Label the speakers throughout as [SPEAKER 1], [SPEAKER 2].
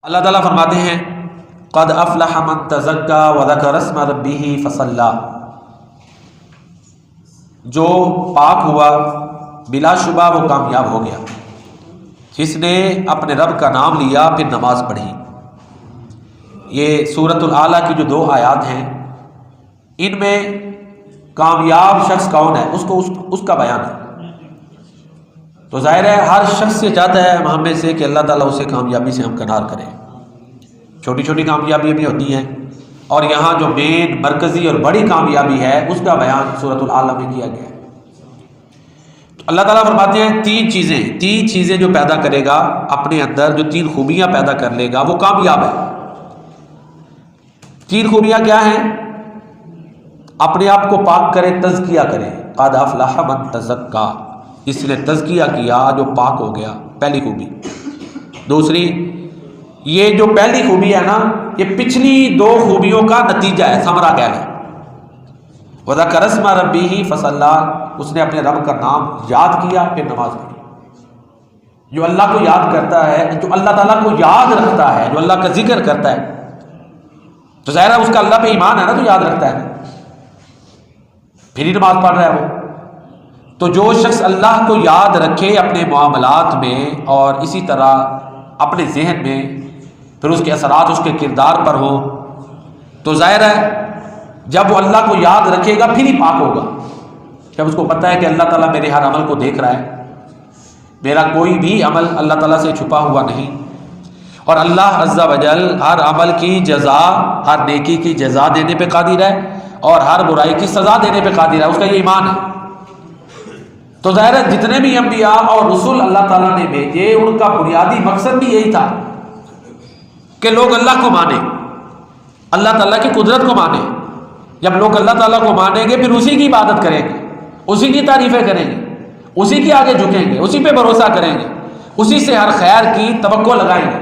[SPEAKER 1] اللہ تعالیٰ فرماتے ہیں قد افلح من تزکا وذکر اسم ربہ فصلی، جو پاک ہوا بلا شبہ وہ کامیاب ہو گیا، جس نے اپنے رب کا نام لیا پھر نماز پڑھی۔ یہ سورۃ الاعلیٰ کی جو 2 آیات ہیں، ان میں کامیاب شخص کون ہے اس کا بیان ہے۔ تو ظاہر ہے ہر شخص سے چاہتا ہے ہم میں سے کہ اللہ تعالیٰ اسے کامیابی سے ہمکنار کرے۔ چھوٹی چھوٹی کامیابیاں بھی ہوتی ہیں، اور یہاں جو مین مرکزی اور بڑی کامیابی ہے اس کا بیان سورۃ الاعلیٰ میں کیا گیا ہے۔ تو اللہ تعالیٰ فرماتے ہیں تین چیزیں جو پیدا کرے گا اپنے اندر، جو 3 خوبیاں پیدا کر لے گا وہ کامیاب ہے۔ 3 خوبیاں کیا ہیں؟ اپنے آپ کو پاک کرے، تزکیہ کرے۔ قد افلح من تزکا، اس نے تزکیہ کیا جو پاک ہو گیا، پہلی خوبی۔ دوسری، یہ جو پہلی خوبی ہے نا، یہ پچھلی 2 خوبیوں کا نتیجہ ہے، ثمرہ کہہ لیں۔ وذکر اسم ربہ فصلی، اس نے اپنے رب کا نام یاد کیا پھر نماز پڑھی۔ جو اللہ کو یاد کرتا ہے، جو اللہ تعالیٰ کو یاد رکھتا ہے، جو اللہ کا ذکر کرتا ہے، تو ظاہر ہے اس کا اللہ پہ ایمان ہے نا، تو یاد رکھتا ہے، پھر ہی نماز پڑھ رہا ہے وہ۔ تو جو شخص اللہ کو یاد رکھے اپنے معاملات میں اور اسی طرح اپنے ذہن میں، پھر اس کے اثرات اس کے کردار پر ہو، تو ظاہر ہے جب وہ اللہ کو یاد رکھے گا پھر ہی پاک ہوگا۔ جب اس کو پتہ ہے کہ اللہ تعالیٰ میرے ہر عمل کو دیکھ رہا ہے، میرا کوئی بھی عمل اللہ تعالیٰ سے چھپا ہوا نہیں، اور اللہ عز و جل ہر عمل کی جزا، ہر نیکی کی جزا دینے پہ قادر ہے اور ہر برائی کی سزا دینے پہ قادر ہے، اس کا یہ ایمان ہے۔ تو ظاہر ہے جتنے بھی انبیاء اور رسول اللہ تعالیٰ نے بھیجے، ان کا بنیادی مقصد بھی یہی تھا کہ لوگ اللہ کو مانیں، اللہ تعالیٰ کی قدرت کو مانیں۔ جب لوگ اللہ تعالیٰ کو مانیں گے پھر اسی کی عبادت کریں گے، اسی کی تعریفیں کریں گے، اسی کے آگے جھکیں گے، اسی پہ بھروسہ کریں گے، اسی سے ہر خیر کی توقع لگائیں گے،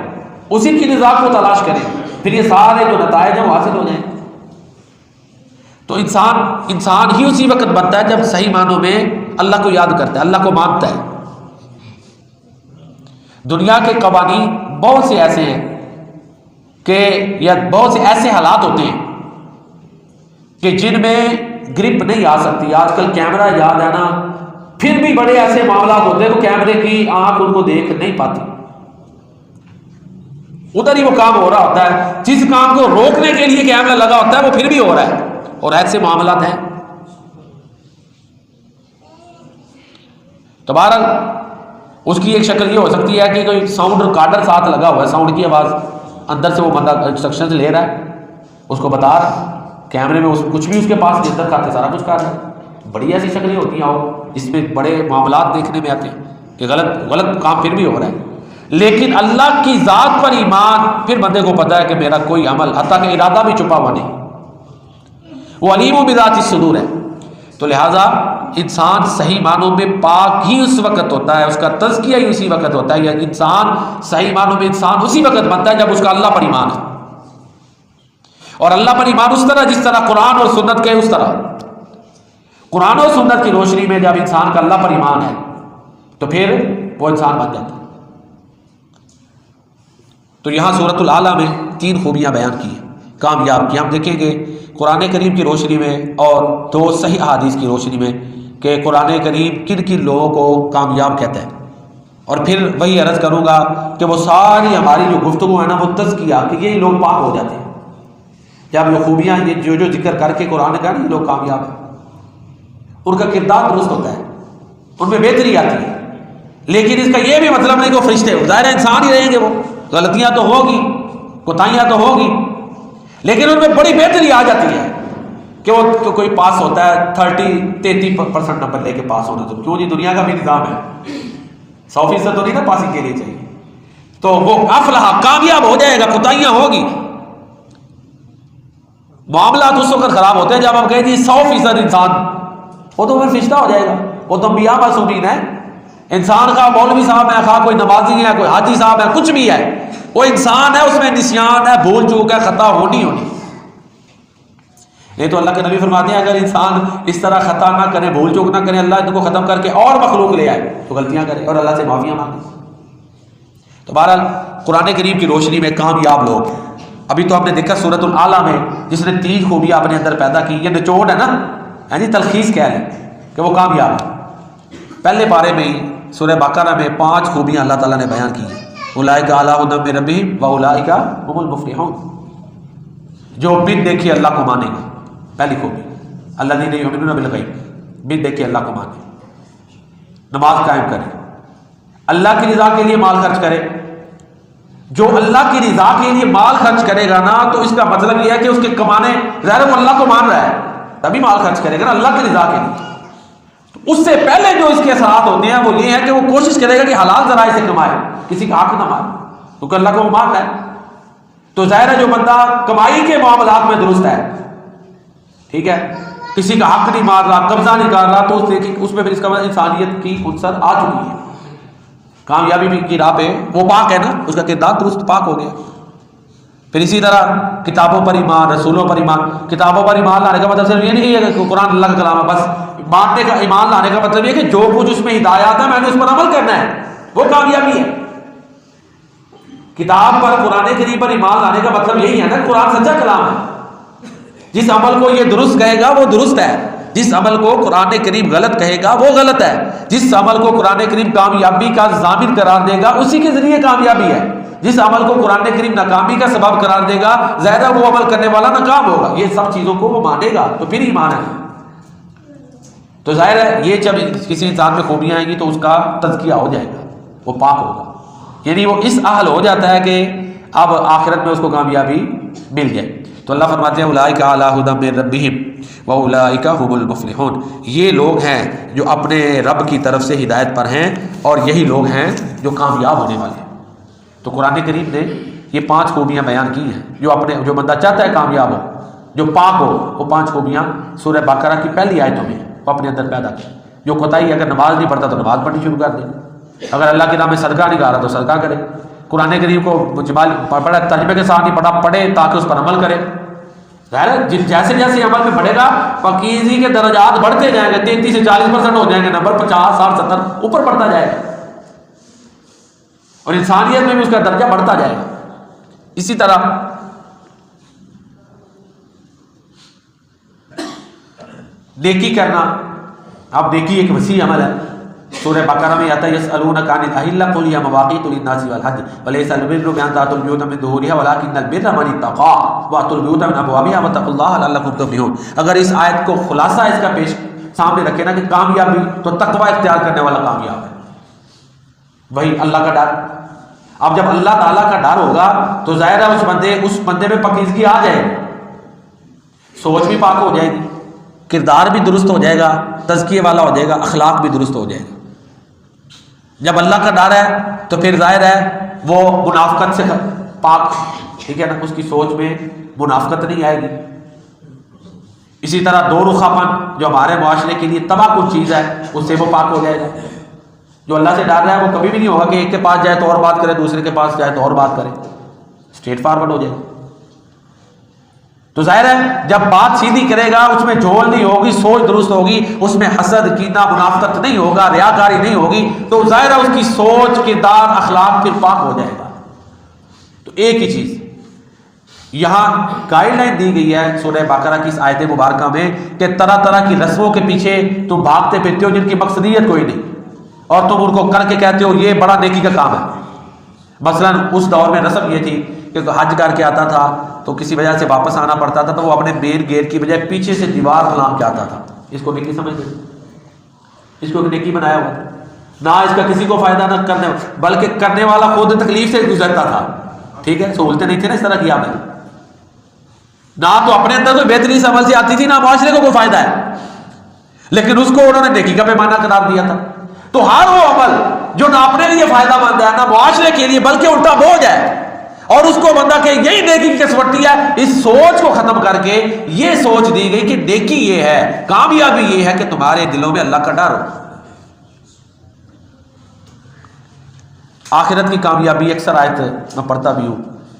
[SPEAKER 1] اسی کی رضا کو تلاش کریں گے، پھر یہ سارے جو نتائج ہیں وہ حاصل ہو جائیں گے۔ تو انسان ہی اسی وقت بنتا ہے جب صحیح معنوں میں اللہ کو یاد کرتا ہے، اللہ کو مانتا ہے۔ دنیا کے قوانین بہت سے ایسے ہیں کہ یا بہت سے ایسے حالات ہوتے ہیں کہ جن میں گرپ نہیں آ سکتی۔ آج کل کیمرہ یاد ہے نا، پھر بھی بڑے ایسے معاملات ہوتے ہیں تو کیمرے کی آنکھ ان کو دیکھ نہیں پاتی، ادھر ہی وہ کام ہو رہا ہوتا ہے، جس کام کو روکنے کے لیے کیمرہ لگا ہوتا ہے وہ پھر بھی ہو رہا ہے، اور ایسے معاملات ہیں۔ تو بہرحال اس کی ایک شکل یہ ہو سکتی ہے کہ کوئی ساؤنڈ ریکارڈر ساتھ لگا ہوا ہے، ساؤنڈ کی آواز اندر سے وہ بندہ انسٹرکشن لے رہا ہے، اس کو بتا رہا ہے، کیمرے میں کچھ بھی اس کے پاس نہیں، اندر کھاتے سارا کچھ کر رہا ہے۔ بڑی ایسی شکلیں ہوتی ہیں اور اس میں بڑے معاملات دیکھنے میں آتے ہیں کہ غلط کام پھر بھی ہو رہا ہے، لیکن اللہ کی ذات پر ایمان، پھر بندے کو پتا ہے کہ میرا کوئی عمل، حتیٰ کہ ارادہ بھی چھپا ہوا نہیں، وہ علیم بذات الصدور ہے۔ تو لہٰذا انسان صحیح معنوں میں پاک ہی اس وقت ہوتا ہے، اس کا تزکیہ ہی اسی وقت ہوتا ہے، یا انسان صحیح معنوں میں انسان اسی وقت بنتا ہے جب اس کا اللہ پر ایمان ہے، اور اللہ پر ایمان اس طرح جس طرح قرآن اور سنت کے، اس طرح قرآن اور سنت کی روشنی میں جب انسان کا اللہ پر ایمان ہے تو پھر وہ انسان بن جاتا ہے۔ تو یہاں سورۃ الاعلیٰ میں 3 خوبیاں بیان کی ہیں کامیاب کی۔ ہم دیکھیں گے قرآن کریم کی روشنی میں اور 2 صحیح احادیث کی روشنی میں کہ قرآن کریم کن کن لوگوں کو کامیاب کہتا ہے، اور پھر وہی عرض کروں گا کہ وہ ساری ہماری جو گفتگو ہے نا وہ تزکیہ، کہ یہ لوگ پاک ہو جاتے ہیں جب یہ خوبیاں یہ جو ذکر کر کے قرآن کا یہ لوگ کامیاب ہیں، ان کا کردار درست ہوتا ہے، ان میں بہتری آتی ہے۔ لیکن اس کا یہ بھی مطلب نہیں کہ وہ فرشتے ہو، ظاہر انسان ہی رہیں گے، وہ غلطیاں تو ہوگی، کوتاہیاں تو ہوگی، لیکن ان میں بڑی بہتری آ جاتی ہے کہ وہ کوئی پاس ہوتا ہے 33% نمبر لے کے پاس ہونا، تو کیوں نہیں، دنیا کا بھی نظام ہے، 100% تو نہیں نا پاسنگ کے لیے چاہیے، تو وہ افلح کامیاب ہو جائے گا۔ کوتاہیاں ہوگی، معاملات اس وقت خراب ہوتے ہیں جب ہم کہیں جی 100% انسان، وہ تو پھر فرشتہ ہو جائے گا، وہ تو انبیاء معصومین ہے۔ انسان کا مولوی صاحب ہے، خواہ کوئی نمازی ہے، کوئی حاجی صاحب ہے، کچھ بھی ہے، وہ انسان ہے، اس میں نسیان ہے، بھول چوک ہے، خطا ہونی۔ نہیں تو اللہ کے نبی فرماتے ہیں اگر انسان اس طرح خطا نہ کرے، بھول چوک نہ کرے، اللہ ان کو ختم کر کے اور مخلوق لے آئے تو غلطیاں کرے اور اللہ سے معافیاں مانگے۔ تو بہرحال قرآن کریم کی روشنی میں کامیاب لوگ. ابھی تو آپ نے دیکھا سورۃ الاعلیٰ میں جس نے 3 خوبیاں اپنے اندر پیدا کی، یہ نچوڑ ہے نا، یعنی تلخیص کہہ لیں کہ وہ کامیاب ہے. پہلے پارے میں ہی سورہ بقرہ میں 5 خوبیاں اللہ تعالیٰ نے بیان کی ہیں. اولئک علی ھدی من ربہم واولئک ھم المفلحون. جو بن دیکھے اللہ کو مانے گا، پہلی خوبی الذین یؤمنون بالغیب، بن دیکھے اللہ کو مانے، نماز قائم کرے، اللہ کی رضا کے لیے مال خرچ کرے. جو اللہ کی رضا کے لیے مال خرچ کرے گا نا تو اس کا مطلب یہ ہے کہ اس کے کمانے ظاہر وہ اللہ کو مان رہا ہے تبھی مال خرچ کرے گا نا اللہ کی رضا کے لیے. تو اس سے پہلے جو اس کے اثرات ہوتے ہیں وہ یہ ہے کہ وہ کوشش کرے گا کہ حلال ذرائع سے کمائے، کسی کا حق نہ مارے، کیونکہ اللہ کو وہ مان رہا ہے. تو ظاہر ہے جو بندہ کمائی کے معاملات میں درست ہے، ٹھیک ہے، کسی کا حق نہیں مار رہا، قبضہ نہیں کر رہا، تو اس میں پھر اس کا انسانیت کی عنصر آ چکی ہے. کامیابی کی راہ پہ وہ پاک ہے نا، اس کا کردار درست پاک ہو گیا. پھر اسی طرح کتابوں پر ایمان، رسولوں پر ایمان. کتابوں پر ایمان لانے کا مطلب صرف یہ نہیں ہے کہ قرآن اللہ کا کلام ہے بس. ماننے کا ایمان لانے کا مطلب یہ کہ جو کچھ اس میں ہدایات ہے میں نے اس پر عمل کرنا ہے، وہ کامیابی ہے. کتاب پر قرآن کریم پر ایمان لانے کا مطلب یہی ہے نا، قرآن سچا کلام ہے. جس عمل کو یہ درست کہے گا وہ درست ہے، جس عمل کو قرآن کریم غلط کہے گا وہ غلط ہے. جس عمل کو قرآن کریم کامیابی کا ضامن قرار دے گا اسی کے ذریعے کامیابی ہے. جس عمل کو قرآن کریم ناکامی کا سبب قرار دے گا زیادہ وہ عمل کرنے والا ناکام ہوگا. یہ سب چیزوں کو وہ مانے گا تو پھر ایمان ہے. تو ظاہر ہے یہ جب کسی انسان میں خوبیاں آئیں گی تو اس کا تزکیہ ہو جائے گا، وہ پاک ہوگا، یعنی وہ اس اہل ہو جاتا ہے کہ اب آخرت میں اس کو کامیابی مل جائے. تو اللہ فرماتے ہیں اولئک علی ھدی من ربہم واولئک ھم المفلحون. یہ لوگ ہیں جو اپنے رب کی طرف سے ہدایت پر ہیں اور یہی لوگ ہیں جو کامیاب ہونے والے ہیں. تو قرآن کریم نے یہ 5 خوبیاں بیان کی ہیں. جو بندہ چاہتا ہے کامیاب ہو، جو پاک ہو، وہ 5 خوبیاں سورہ بقرہ کی پہلی آیتوں میں وہ اپنے اندر پیدا کی. جو کوتاہی اگر نماز نہیں پڑھتا تو نماز پڑھنی شروع کر دے، اگر اللہ کے نام میں صدقہ نہیں کر رہا تو صدقہ کرے. قرآن کریم کو پڑھے، ترجمے کے ساتھ نہیں پڑھا، پڑھے تاکہ اس پر عمل کرے. ظاہر ہے جیسے جیسے عمل میں بڑھے گا پاکیزگی کے درجات بڑھتے جائیں گے، 33 سے 40% ہو جائیں گے، نمبر 50 60 70 اوپر بڑھتا جائے گا اور انسانیت میں بھی اس کا درجہ بڑھتا جائے گا. اسی طرح نیکی کرنا، اب نیکی ایک وسیع عمل ہے. سورہ بقرہ میں آتا ہے یسألونک عن الاہلہ قل ہی مواقیت للناس والحج وليس البر بأن تأتوا البیوت من ظہورها ولكن البر من اتقى وأتوا البیوت من ابوابها واتقوا اللہ لعلکم تفلحون. اگر اس آیت کو خلاصہ اس کا پیش سامنے رکھے نا کہ کامیابی تو تقوی اختیار کرنے والا کامیاب ہے، وہی اللہ کا ڈر. اب جب اللہ تعالیٰ کا ڈر ہوگا تو ظاہر ہے اس بندے میں پاکیزگی آ جائے گی، سوچ بھی پاک ہو جائے گی، کردار بھی درست ہو جائے گا، تزکیے والا ہو جائے گا، اخلاق بھی درست ہو جائے گا. جب اللہ کا ڈر ہے تو پھر ظاہر ہے وہ منافقت سے پاک، ٹھیک ہے نا، اس کی سوچ میں منافقت نہیں آئے گی. اسی طرح دو رخا پن جو ہمارے معاشرے کے لیے تباہ کن چیز ہے اس سے وہ پاک ہو جائے گا. جو اللہ سے ڈر رہا ہے وہ کبھی بھی نہیں ہوگا کہ ایک کے پاس جائے تو اور بات کرے، دوسرے کے پاس جائے تو اور بات کرے، اسٹریٹ فارورڈ ہو جائے گا. تو ظاہر ہے جب بات سیدھی کرے گا اس میں جھول نہیں ہوگی، سوچ درست ہوگی، اس میں حسد کینہ منافقت نہیں ہوگا، ریاکاری نہیں ہوگی، تو ظاہر ہے اس کی سوچ کردار اخلاق پھر پاک ہو جائے گا. تو ایک ہی چیز یہاں گائیڈ لائن دی گئی ہے سورہ بقرہ کی اس آیت مبارکہ میں کہ طرح طرح کی رسموں کے پیچھے تم بھاگتے پھرتے ہو جن کی مقصدیت کوئی نہیں اور تم ان کو کر کے کہتے ہو یہ بڑا نیکی کا کام ہے. مثلا اس دور میں رسم یہ تھی کہ حج کر کے آتا تھا تو کسی وجہ سے واپس آنا پڑتا تھا تو وہ اپنے مین گیٹ کی بجائے پیچھے سے دیوار کلام کے آتا تھا. اس کو نیکی سمجھتے، اس کو نیکی بنایا ہوا تھا. نہ اس کا کسی کو فائدہ نہ کرنے بلکہ کرنے والا خود تکلیف سے گزرتا تھا. ٹھیک ہے، سہولتیں نہیں تھیں نا اس طرح کی آپ نے، نہ تو اپنے اندر کوئی بہترین عمل سے آتی تھی نہ معاشرے کو کوئی فائدہ ہے، لیکن اس کو انہوں نے نیکی کا پیمانہ قرار دیا تھا. تو ہر وہ عمل جو نہ اپنے لیے فائدہ مند ہے نہ معاشرے کے لیے بلکہ الٹا بوجھ ہے اور اس کو بندہ کہ یہی نیکی کی کسوٹی ہے، اس سوچ کو ختم کر کے یہ سوچ دی گئی کہ نیکی یہ ہے، کامیابی یہ ہے کہ تمہارے دلوں میں اللہ کا ڈر ہو. آخرت کی کامیابی اکثر آیت میں پڑھتا بھی ہوں،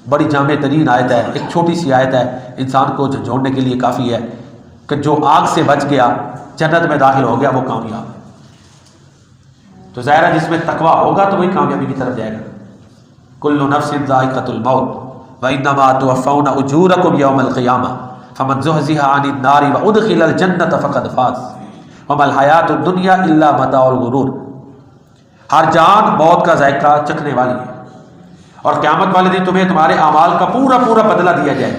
[SPEAKER 1] بڑی جامع ترین آیت ہے، ایک چھوٹی سی آیت ہے، انسان کو جھنجھوڑنے کے لیے کافی ہے کہ جو آگ سے بچ گیا جنت میں داخل ہو گیا وہ کامیاب ہے. تو ظاہر ہے جس میں تقویٰ ہوگا تو وہی کامیابی کی طرف جائے گا. کل نفس ذائقۃ الموت وانما توفون اجورکم یوم القیامہ فمن زحزح عن النار وادخل الجنۃ فقد فاز وما الحیاۃ الدنیا الا متاع الغرور۔ ہر جان موت کا ذائقہ چکھنے والی ہے اور قیامت والے دن تمہیں تمہارے اعمال کا پورا پورا بدلہ دیا جائے،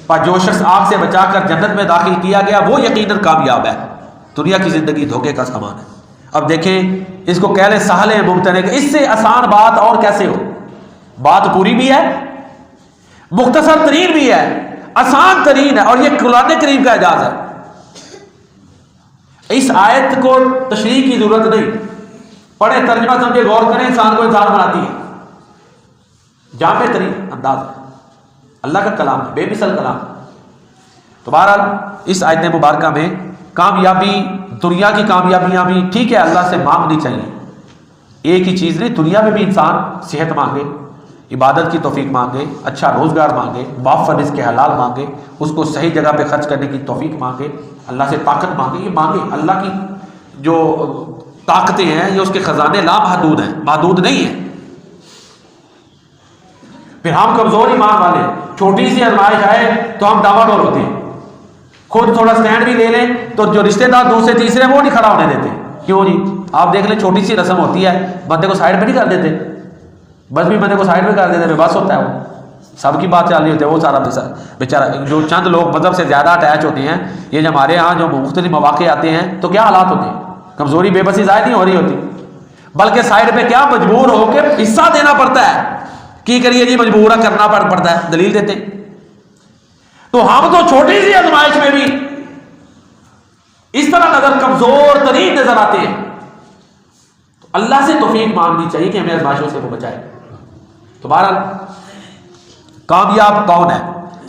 [SPEAKER 1] پر جو شخص آگ سے بچا کر جنت میں داخل کیا گیا وہ یقیناً کامیاب ہے۔ دنیا کی زندگی دھوکے کا سامان ہے۔ اب دیکھیں اس کو کہہ لیں سہل ہے ممتنع، کہ اس سے آسان بات اور کیسے ہو؟ بات پوری بھی ہے، مختصر ترین بھی ہے، آسان ترین ہے، اور یہ قرآن کریم کا اعجاز ہے۔ اس آیت کو تشریح کی ضرورت نہیں، پڑھے ترجمہ سمجھے غور کریں، انسان کو انسان بناتی ہے۔ جامع ترین انداز ہے، اللہ کا کلام ہے، بے مثل کلام۔ تو بہرحال اس آیت مبارکہ میں کامیابی، دنیا کی کامیابیاں بھی ٹھیک ہے اللہ سے مانگنی چاہیے، ایک ہی چیز نہیں، دنیا میں بھی انسان صحت مانگے، عبادت کی توفیق مانگے، اچھا روزگار مانگے، معاف رزق کے حلال مانگے، اس کو صحیح جگہ پہ خرچ کرنے کی توفیق مانگے، اللہ سے طاقت مانگے، یہ مانگے۔ اللہ کی جو طاقتیں ہیں یہ اس کے خزانے لامحدود ہیں، محدود نہیں ہیں۔ پھر ہم کمزور ایمان والے، چھوٹی سی آزمائش آئے تو ہم ڈاواڈول ہوتے ہیں، خود تھوڑا سٹینڈ بھی لے لیں تو جو رشتہ دار دوسرے تیسرے وہ نہیں کھڑا ہونے دیتے۔ کیوں جی؟ آپ دیکھ لیں چھوٹی سی رسم ہوتی ہے، بندے کو سائڈ پہ نہیں کر دیتے، بس بھی بندے کو سائڈ پہ کر دیتے، بس ہوتا ہے وہ سب کی بات چل رہی ہوتی ہے، وہ سارا بیچارہ۔ جو چند لوگ مذہب سے زیادہ اٹیچ ہوتے ہیں، یہ جو ہمارے ہاں جو مختلف مواقع آتے ہیں تو کیا حالات ہوتے ہیں؟ کمزوری بے بسی ظاہر نہیں ہو رہی ہوتی، بلکہ سائڈ پہ کیا مجبور ہو کے حصہ دینا پڑتا ہے۔ کی کریے جی؟ مجبور کرنا پڑتا ہے، دلیل دیتے ہیں۔ تو ہم تو چھوٹی سی آزمائش میں بھی اس طرح نظر کمزور ترین نظر آتے ہیں، تو اللہ سے توفیق مانگنی چاہیے کہ ہمیں آزمائشوں سے وہ بچائے۔ تو بہرحال کامیاب کون ہے؟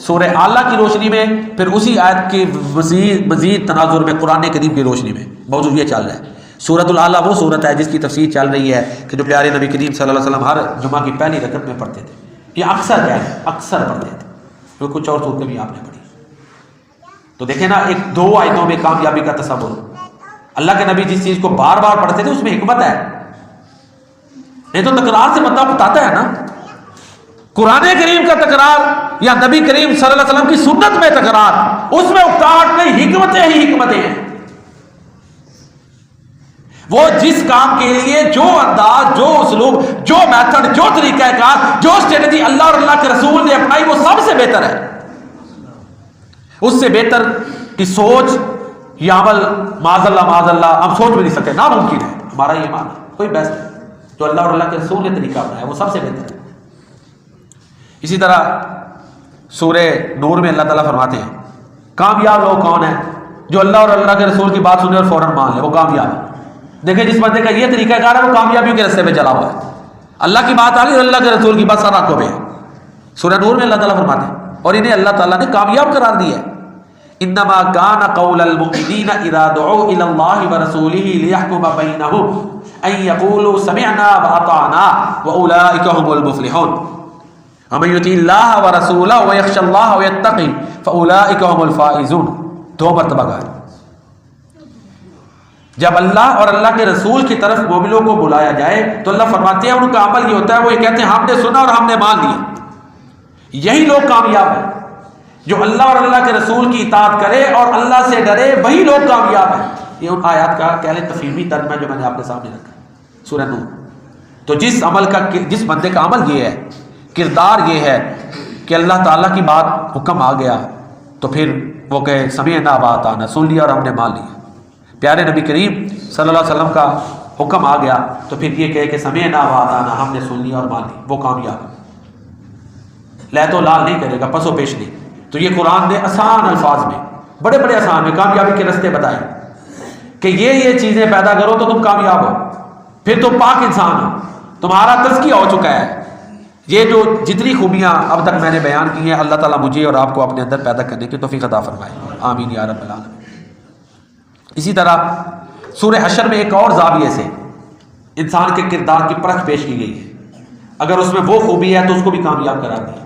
[SPEAKER 1] سورہ اعلیٰ کی روشنی میں، پھر اسی آیت کی مزید تناظر میں قرآن کریم کی روشنی میں موضوع یہ چل رہا ہے۔ سورۃ الاعلیٰ وہ سورت ہے جس کی تفسیر چل رہی ہے کہ جو پیارے نبی کریم صلی اللہ علیہ وسلم ہر جمعہ کی پہلی رکعت میں پڑھتے تھے، یہ اکثر کیا ہے، اکثر پڑھتے تھے، کیونکہ کچھ اور صورتیں بھی آپ نے پڑھی۔ تو دیکھیں نا، ایک دو آیتوں میں کامیابی کا تصور۔ اللہ کے نبی جس چیز کو بار بار پڑھتے تھے اس میں حکمت ہے، نہیں تو تکرار سے بندہ بتاتا ہے نا۔ قرآن کریم کا تکرار یا نبی کریم صلی اللہ علیہ وسلم کی سنت میں تکرار، اس میں اکتاہٹ نہیں، حکمتیں ہی حکمتیں ہیں۔ وہ جس کام کے لیے جو انداز، جو اسلوب، جو میتھڈ، جو طریقہ کار، جو اسٹریٹجی اللہ اور اللہ کے رسول نے اپنائی وہ سب سے بہتر ہے۔ اس سے بہتر کی سوچ یا عمل معاذ اللہ ہم سوچ بھی نہیں سکتے، ناممکن ہے۔ ہمارا یہ ایمان ہے کوئی بیسٹ ہے، جو اللہ اور اللہ کے رسول نے طریقہ اپنایا وہ سب سے بہتر ہے۔ اسی طرح سورہ نور میں اللہ تعالیٰ فرماتے ہیں کامیاب لوگ کون ہیں؟ جو اللہ اور اللہ کے رسول کی بات سنے اور فوراً مان لے، وہ کامیاب ہے۔ دیکھیں جس بندے کا یہ طریقہ کار ہے وہ کامیابیوں کے راستے پہ چلا ہوا ہے۔ اللہ کی بات آ گئی اور اللہ کے رسول کی بات سر آنکھوں پہ ہے۔ سورہ نور میں اللہ تعالیٰ فرماتے ہیں، اور انہیں اللہ تعالیٰ نے کامیاب قرار دیا ہے۔ انما کان قول المؤمنین اذا دعوا الی اللہ ورسولہ لیحکم بینہم ان یقولوا سمعنا واطعنا واولئک هم المفلحون ومن یطع اللہ ورسولہ ویخشى اللہ ویتقی فاولئک هم الفائزون۔ دو مرتبہ کہا، جب اللہ اور اللہ کے رسول کی طرف مومنوں کو بلایا جائے تو اللہ فرماتے ہیں ان کا عمل یہ ہوتا ہے، وہ یہ کہتے ہیں ہم نے سنا اور ہم نے مان لیا۔ یہی لوگ کامیاب ہیں، جو اللہ اور اللہ کے رسول کی اطاعت کرے اور اللہ سے ڈرے، وہی لوگ کامیاب ہیں۔ یہ ان آیات کا کہہ لیں تفہیمی ترجمہ جو میں نے آپ کے سامنے رکھا، سورہ نور۔ تو جس بندے کا عمل یہ ہے، کردار یہ ہے کہ اللہ تعالیٰ کی بات حکم آ گیا تو پھر وہ کہے سمعنا واطعنا، سن لیا اور ہم نے مان لیا۔ پیارے نبی کریم صلی اللہ علیہ وسلم کا حکم آ گیا تو پھر یہ کہے کہ سمعنا واطعنا، ہم نے سن لیا اور مان لی، وہ کامیاب۔ لہت و لال نہیں کرے گا، پس و پیش نہیں۔ تو یہ قرآن نے آسان الفاظ میں، بڑے بڑے آسان میں کامیابی کے راستے بتائے کہ یہ چیزیں پیدا کرو تو تم کامیاب ہو، پھر تم پاک انسان ہو، تمہارا تزکیہ ہو چکا ہے۔ یہ جو جتنی خوبیاں اب تک میں نے بیان کی ہیں، اللہ تعالیٰ مجھے اور آپ کو اپنے اندر پیدا کرنے کی توفیق عطا فرمائے، آمین یا رب العالمین۔ اسی طرح سورہ حشر میں ایک اور زاویے سے انسان کے کردار کی پرکھ پیش کی گئی ہے۔ اگر اس میں وہ خوبی ہے تو اس کو بھی کامیاب قرار دیا۔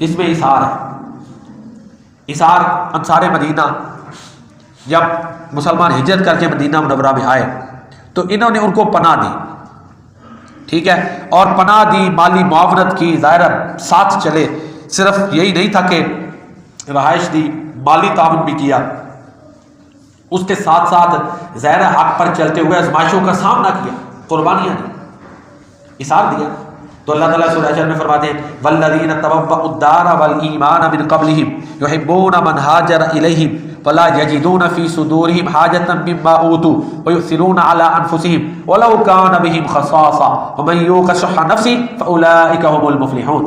[SPEAKER 1] اس میں اثار ہے، اثار انصار مدینہ جب مسلمان ہجرت کر کے مدینہ منورہ میں آئے تو انہوں نے ان کو پناہ دی، ٹھیک ہے، اور پناہ دی، مالی معاونت کی، ظاہر ساتھ چلے، صرف یہی نہیں تھا کہ رہائش دی، مالی تعاون بھی کیا، اس کے ساتھ ساتھ ظاہر حق پر چلتے ہوئے آزمائشوں کا سامنا کیا، قربانیاں دی، اثار دیا۔ تو اللہ تعالیٰ سورہ حشر میں فرماتے ہیں والذین تبوأوا الدار والایمان من قبلہم یحبون من ہاجر الیہم ولا یجدون فی صدورہم حاجۃ مما اوتوا ویؤثرون علی انفسہم ولو کان بہم خصاصہ ومن یوق شح نفسہ فاولئک هم المفلحون۔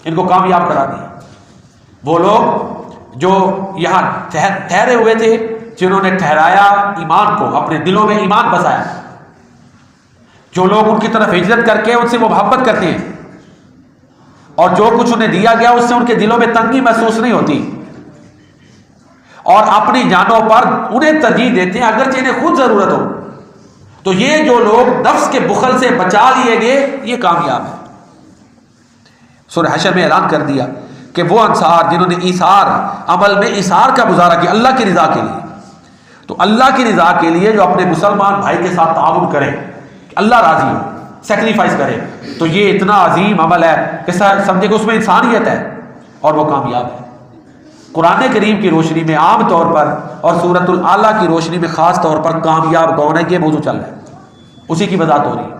[SPEAKER 1] ان کو کامیاب کرا دیا وہ لوگ جو یہاں ٹھہرے ہوئے تھے، جنہوں نے ٹھہرایا ایمان کو، اپنے دلوں میں ایمان بسایا، جو لوگ ان کی طرف ہجرت کر کے ان سے محبت کرتے ہیں اور جو کچھ انہیں دیا گیا اس سے ان کے دلوں میں تنگی محسوس نہیں ہوتی اور اپنی جانوں پر انہیں ترجیح دیتے ہیں اگرچہ انہیں خود ضرورت ہو، تو یہ جو لوگ نفس کے بخل سے بچا لیے گئے یہ کامیاب ہے۔ سورہ حشر میں اعلان کر دیا کہ وہ انصار جنہوں نے ایثار، عمل میں ایثار کا مظاہرہ کیا اللہ کی رضا کے لیے، تو اللہ کی رضا کے لیے جو اپنے مسلمان بھائی کے ساتھ تعاون کرے، اللہ راضی ہو، سیکریفائس کرے، تو یہ اتنا عظیم عمل ہے کہ سمجھے کہ اس میں انسانیت ہے اور وہ کامیاب ہے۔ قرآن کریم کی روشنی میں عام طور پر اور سورۃ الاعلیٰ کی روشنی میں خاص طور پر کامیاب کون ہے یہ موضوع چل رہا ہے، اسی کی وضاحت ہو رہی ہے۔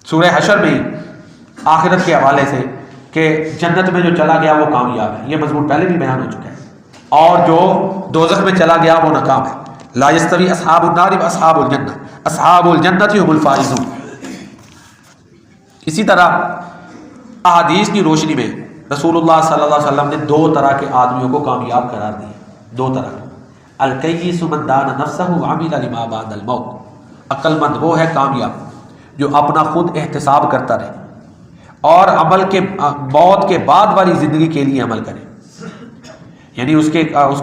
[SPEAKER 1] سورہ حشر میں آخرت کے حوالے سے کہ جنت میں جو چلا گیا وہ کامیاب ہے، یہ مضمون پہلے بھی بیان ہو چکا ہے، اور جو دوزخ میں چلا گیا وہ ناکام ہے۔ لا یستوی اصحاب النار و اصحاب الجنہ، اصحاب الجنۃ هم الفائزون۔ اسی طرح احادیث کی روشنی میں رسول اللہ صلی اللہ علیہ وسلم نے دو طرح کے آدمیوں کو کامیاب قرار دیا، دو طرح، الکیس من دان نفسہ وعمل لما بعد الموت، عقل مند وہ ہے کامیاب جو اپنا خود احتساب کرتا رہے اور عمل کے موت کے بعد والی زندگی کے لیے عمل کرے، یعنی اس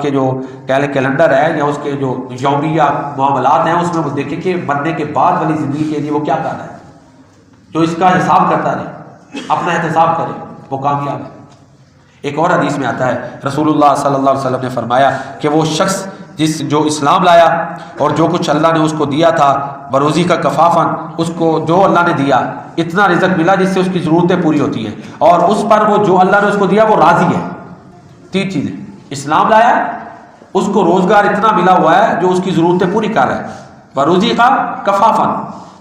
[SPEAKER 1] کے جو کیلنڈر ہے یا اس کے جو یومیہ معاملات ہیں اس میں وہ دیکھیں کہ مرنے کے بعد والی زندگی کے لیے وہ کیا کر رہا ہے، جو اس کا حساب کرتا رہے، اپنا احتساب کرے، وہ کامیاب ہے۔ ایک اور حدیث میں آتا ہے رسول اللہ صلی اللہ علیہ وسلم نے فرمایا کہ وہ شخص جو اسلام لایا اور جو کچھ اللہ نے اس کو دیا تھا بروزی کا کفافن، اس کو جو اللہ نے دیا اتنا رزق ملا جس سے اس کی ضرورتیں پوری ہوتی ہیں، اور اس پر وہ جو اللہ نے اس کو دیا وہ راضی ہے۔ تین چیزیں، اسلام لایا، اس کو روزگار اتنا ملا ہوا ہے جو اس کی ضرورتیں پوری کر رہا ہے، بروزی کا کفافن،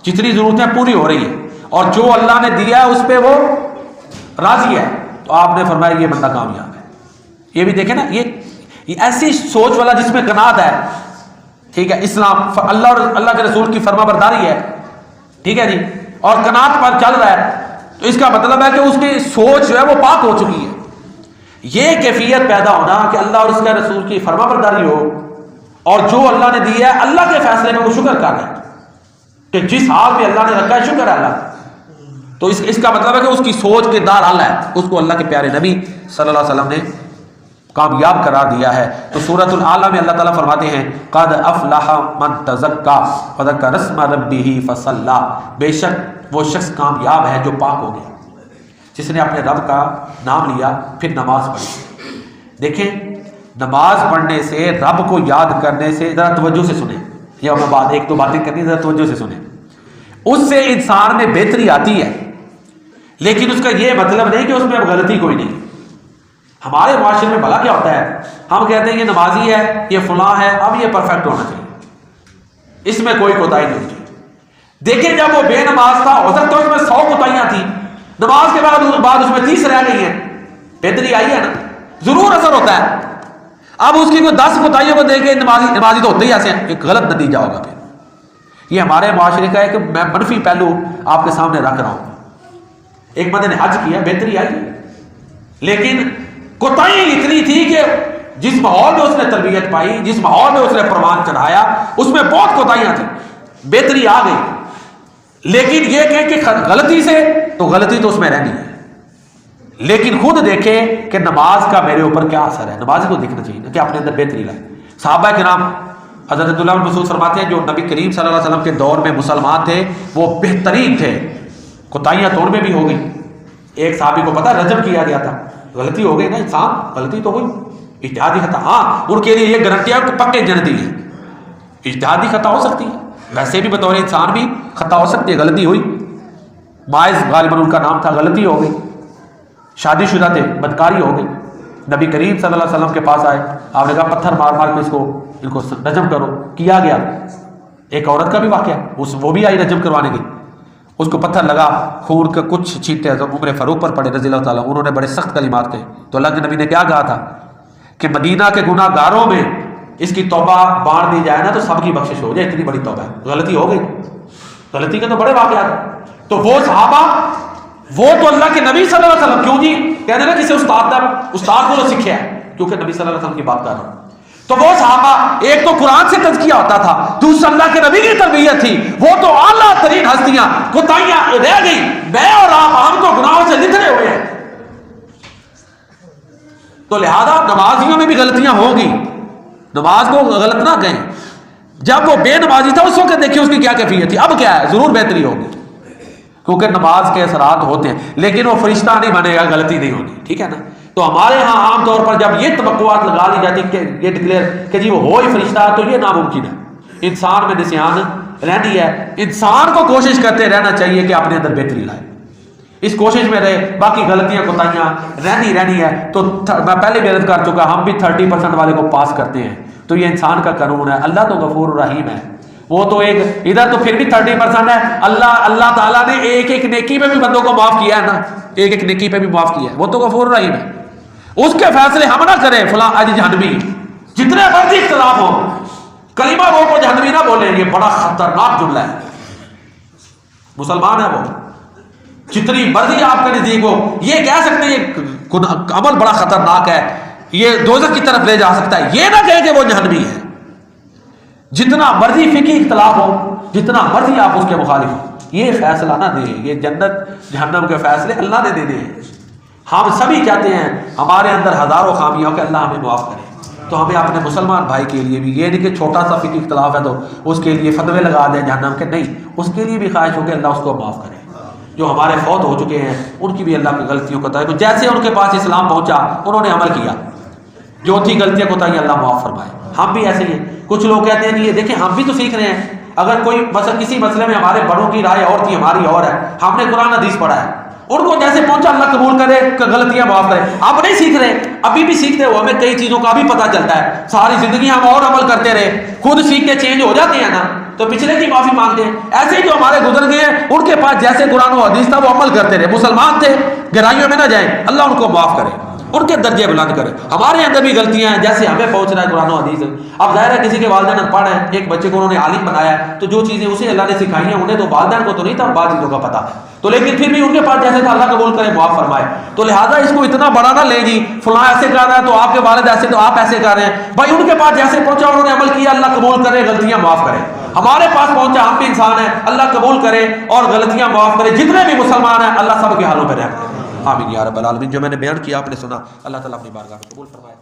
[SPEAKER 1] جتنی ضرورتیں پوری ہو رہی ہیں، اور جو اللہ نے دیا ہے اس پہ وہ راضی ہے، تو آپ نے فرمایا یہ بندہ کامیاب ہے۔ یہ بھی دیکھیں نا، یہ ایسی سوچ والا جس میں قناعت ہے، ٹھیک ہے، اسلام اللہ اور اللہ کے رسول کی فرما برداری ہے، ٹھیک ہے جی، اور قناعت پر چل رہا ہے، تو اس کا مطلب ہے کہ اس کی سوچ جو ہے وہ پاک ہو چکی ہے۔ یہ کیفیت پیدا ہونا کہ اللہ اور اس کے رسول کی فرما برداری ہو اور جو اللہ نے دیا ہے اللہ کے فیصلے میں وہ شکر کر رہا ہے کہ جس حال میں اللہ نے رکھا ہے شکر ہے اللہ، تو اس کا مطلب ہے کہ اس کی سوچ کے دار حل ہے، اس کو اللہ کے پیارے نبی صلی اللہ علیہ وسلم نے کامیاب قرار دیا ہے۔ تو سورۃ الاعلیٰ میں اللہ تعالیٰ فرماتے ہیں قد افلح من تزکا وذکر اسم ربہ فصلی، بے شک وہ شخص کامیاب ہے جو پاک ہو گیا، جس نے اپنے رب کا نام لیا پھر نماز پڑھی۔ دیکھیں، نماز پڑھنے سے، رب کو یاد کرنے سے، ذرا توجہ سے سنیں، یہ ہمیں بات ایک دو باتیں کرنی، ذرا توجہ سے سنیں، اس سے انسان میں بہتری آتی ہے، لیکن اس کا یہ مطلب نہیں کہ اس میں اب غلطی کوئی نہیں۔ ہمارے معاشرے میں بھلا کیا ہوتا ہے، ہم کہتے ہیں یہ نمازی ہے، یہ فلاں ہے، اب یہ پرفیکٹ ہونا چاہیے، اس میں کوئی کوتاہی نہیں ہونی چاہیے۔ دیکھیں جب وہ بے نماز تھا، ہو سکتا ہے اس میں 100 کوتاہیاں تھیں، نماز کے بعد اس میں 30 رہ گئی ہیں، بہتری آئی ہے نا، ضرور اثر ہوتا ہے۔ اب اس کی کوئی 10 کوتاہیوں کو دیکھ کے نمازی تو ہوتے ہی ایسے ہیں، ایک غلط نتیجہ ہوگا پھر۔ یہ ہمارے معاشرے کا ایک میں منفی پہلو آپ کے سامنے رکھ رہا ہوں۔ ایک بندے نے حج کیا، بہتری آئی، لیکن کوتاہی اتنی تھی کہ جس ماحول میں اس نے تربیت پائی، جس ماحول میں اس نے پروان چڑھایا، اس میں بہت کوتاہیاں تھیں، بہتری آ گئی، لیکن یہ کہ غلطی سے، تو غلطی تو اس میں رہنی ہے، لیکن خود دیکھیں کہ نماز کا میرے اوپر کیا اثر ہے، نمازی کو دیکھنا چاہیے کہ اپنے اندر بہتری لائے۔ صحابہ کرام حضرت عبداللہ بن مسعود فرماتے ہیں جو نبی کریم صلی اللہ علیہ وسلم کے دور میں مسلمان تھے وہ بہترین تھے، کوتاہیاں توڑ میں بھی ہو گئی۔ ایک صحابی کو پتا رجم کیا گیا تھا، غلطی ہو گئی نا، انسان غلطی تو ہوئی، اجتہادی خطا، ہاں ان کے لیے یہ گارنٹی ہے کہ پکے جنتی ہیں، اجتہادی خطا ہو سکتی ہے، ویسے بھی بطور انسان بھی خطا ہو سکتی ہے، غلطی ہوئی، ماعز غالباً ان کا نام تھا، غلطی ہو گئی، شادی شدہ تھے، بدکاری ہو گئی، نبی کریم صلی اللہ علیہ وسلم کے پاس آئے، آپ نے کہا پتھر مار مار کے ان کو رجم کرو، کیا گیا۔ ایک عورت کا بھی واقعہ، وہ بھی آئی رجم کروانے کی، اس کو پتھر لگا، خون کا کچھ چھینٹے عمر فاروق پر پڑے رضی اللہ تعالیٰ، انہوں نے بڑے سخت کلمات کہے، تو اللہ کے نبی نے کیا کہا تھا کہ مدینہ کے گناہ گاروں میں اس کی توبہ بانٹ دی جائے نا تو سب کی بخشش ہو جائے، اتنی بڑی توبہ ہے، غلطی ہو گئی، غلطی کے تو بڑے واقعات ہیں۔ تو وہ صحابہ، وہ تو اللہ کے نبی صلی اللہ علیہ وسلم، کیوں جی کہتے ہیں نا کسی استاد کو سیکھا ہے، کیونکہ نبی صلی اللہ علیہ وسلم کی بات کر رہا ہوں، تو وہ صحابہ، ایک تو قرآن سے تزکیہ ہوتا تھا، دوسرا اللہ کے نبی کی تربیت تھی، وہ تو اعلیٰ ترین ہستیاں، کوتاہیاں رہ گئی، میں اور آپ ہم تو گناہوں سے لتھڑے ہوئے ہیں، تو لہذا نمازیوں میں بھی غلطیاں ہوں گی، نماز کو غلط نہ کہیں، جب وہ بے نمازی تھا اس وقت دیکھیے اس کی کیا کیفیت تھی، اب کیا ہے، ضرور بہتری ہوگی، کیونکہ نماز کے اثرات ہوتے ہیں، لیکن وہ فرشتہ نہیں بنے گا، غلطی نہیں ہونی، ٹھیک ہے نا۔ تو ہمارے ہاں عام طور پر جب یہ توقعات لگا لی جاتی کہ یہ ڈکلیئر کہ جی وہ ہو ہی فرشتہ، تو یہ ناممکن ہے، انسان میں نسیان رہتی ہے، انسان کو کوشش کرتے رہنا چاہیے کہ اپنے اندر بہتری لائے، اس کوشش میں رہے، باقی غلطیاں کوتاہیاں رہنی ہے، تو میں پہلے بھی عرض کر چکا، ہم بھی 30% والے کو پاس کرتے ہیں، تو یہ انسان کا قانون ہے، اللہ تو غفور الرحیم ہے، وہ تو ایک ادھر تو پھر بھی 30% ہے، اللہ تعالیٰ نے ایک ایک نیکی پہ بھی بندوں کو معاف کیا ہے نا، ایک ایک نیکی پہ بھی معاف کیا ہے، وہ تو غفور الرحیم ہے، اس کے فیصلے ہم نہ کریں فلاں اج جہنمی، جتنے مرضی اختلاف ہو، کلمہ وہ کو جہنمی نہ بولیں، یہ بڑا خطرناک جملہ ہے، مسلمان ہے وہ، جتنی مرضی آپ کے نزدیک ہو، یہ کہہ سکتے ہیں یہ عمل بڑا خطرناک ہے، یہ دوزخ کی طرف لے جا سکتا ہے، یہ نہ کہے کہ وہ جہنمی ہے، جتنا مرضی فقہی اختلاف ہو، جتنا مرضی آپ اس کے مخالف ہو، یہ فیصلہ نہ دیں، یہ جنت جہنم کے فیصلے اللہ نے دینے ہیں، ہم سبھی چاہتے ہیں، ہمارے اندر ہزاروں خامیوں کہ اللہ ہمیں معاف کرے، تو ہمیں اپنے مسلمان بھائی کے لیے بھی یہ نہیں کہ چھوٹا سا فقہی اختلاف ہے تو اس کے لیے فتوے لگا دیں جہنم کے، نہیں، اس کے لیے بھی خواہش ہو کہ اللہ اس کو معاف کرے، جو ہمارے فوت ہو چکے ہیں ان کی بھی اللہ کی غلطیوں کو تعالیٰ جیسے ان کے پاس اسلام پہنچا انہوں نے عمل کیا، جو تھی غلطیاں کوتاہیاں اللہ معاف فرمائے، ہم بھی ایسے ہی ہیں، کچھ لوگ کہتے ہیں کہ یہ دیکھیں ہم بھی تو سیکھ رہے ہیں، اگر کوئی مثلا کسی مسئلے میں ہمارے بڑوں کی رائے اور تھی ہماری اور ہے، ہم نے قرآن حدیث پڑھا ہے، ان کو جیسے پہنچا اللہ قبول کرے، غلطیاں معاف کرے، اب نہیں سیکھ رہے، ابھی بھی سیکھتے ہو، ہمیں کئی چیزوں کا بھی پتہ چلتا ہے، ساری زندگی ہم اور عمل کرتے رہے، خود سیکھ کے چینج ہو جاتے ہیں نا، تو پچھلے کی معافی مانگتے ہیں، ایسے ہی جو ہمارے گزر گئے ہیں ان کے پاس جیسے قرآن و حدیث تھا وہ عمل کرتے رہے، مسلمان تھے، گہرائیوں میں نہ جائیں، اللہ ان کو معاف کرے، ان کے درجے بلند کرے، ہمارے اندر بھی غلطیاں ہیں جیسے ہمیں پہنچ رہا ہے قرآن و حدیث، اب ظاہر ہے کسی کے والدین ان پڑھ ہیں، ایک بچے کو انہوں نے عالم بنایا ہے، تو جو چیزیں اسے اللہ نے سکھائی ہیں انہیں تو والدین کو تو نہیں تھا بعض چیزوں کا پتہ، تو لیکن پھر بھی ان کے پاس جیسے تھا اللہ قبول کرے معاف فرمائے، تو لہٰذا اس کو اتنا بڑا نہ لیں جی فلاں ایسے کر رہا ہے تو آپ کے والد ایسے تو آپ ایسے کر رہے ہیں، بھائی ان کے پاس جیسے پہنچا انہوں نے عمل کیا، اللہ قبول کرے، غلطیاں معاف کرے، ہمارے پاس پہنچا ہم بھی انسان ہیں، اللہ قبول کرے اور غلطیاں معاف کرے، جتنے بھی مسلمان ہیں اللہ سب کے حالوں میں رحم کرے، آمین یا رب العالمین۔ جو میں نے بیان کیا آپ نے سنا، اللہ تعالیٰ اپنی بارگاہ میں قبول فرمائے۔